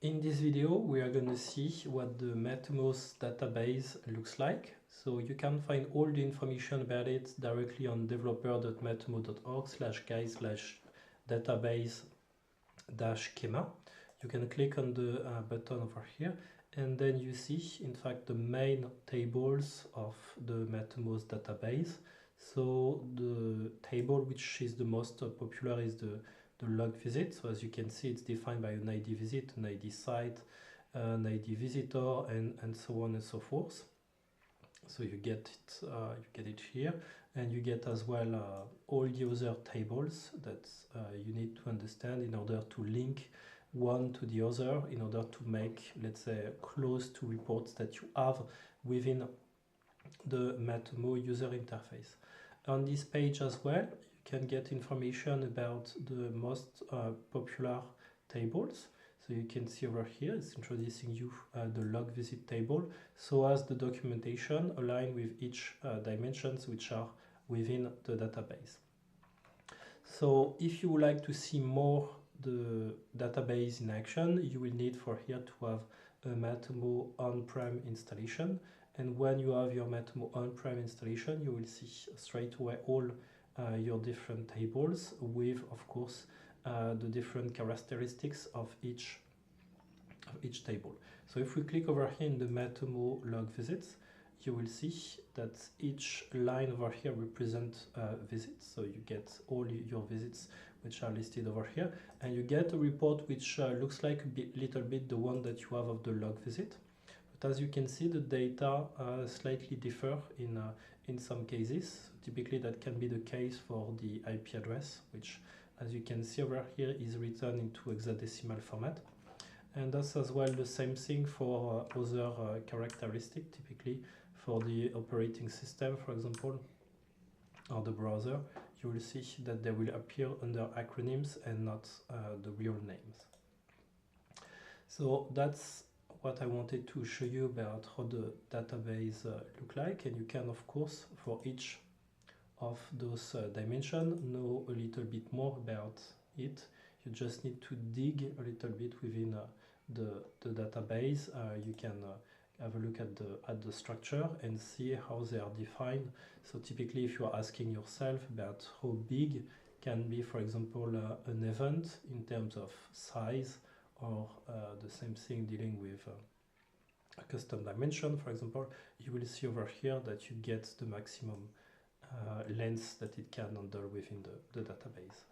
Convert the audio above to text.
In this video, we are going to see what the Matomo's database looks like. So you can find all the information about it directly on developer.matomo.org/guys/database-schema. You can click on the button over here, and then you see, in fact, the main tables of the Matomo's database. So the table which is the most popular is the log visit. So as you can see, it's defined by an ID visit, an ID site, an ID visitor, and so on and so forth. So you get it here, and you get as well all the other tables that you need to understand in order to link one to the other, in order to make, let's say, close to reports that you have within the Matomo user interface. On this page as well, you can get information about the most popular tables. So you can see over here, it's introducing you the log visit table, so as the documentation aligned with each dimensions which are within the database. So if you would like to see more the database in action, you will need for here to have a Matomo on-prem installation. And when you have your Matomo on-prem installation, you will see straight away all your different tables with, of course, the different characteristics of each table. So if we click over here in the Matomo log visits, you will see that each line over here represents visits. So you get all your visits which are listed over here, and you get a report which looks like a little bit the one that you have of the log visit. But as you can see, the data slightly differ in some cases. So typically that can be the case for the IP address, which, as you can see over here, is written into hexadecimal format. And that's as well the same thing for other characteristics, typically for the operating system, for example, or the browser. You will see that they will appear under acronyms and not the real names. So that's what I wanted to show you about how the database look like, and you can, of course, for each of those dimensions, know a little bit more about it. You just need to dig a little bit within the database. You can have a look at the structure and see how they are defined. So typically, if you are asking yourself about how big can be, for example, an event in terms of size, or the same thing dealing with a custom dimension, for example, you will see over here that you get the maximum length that it can handle within the database.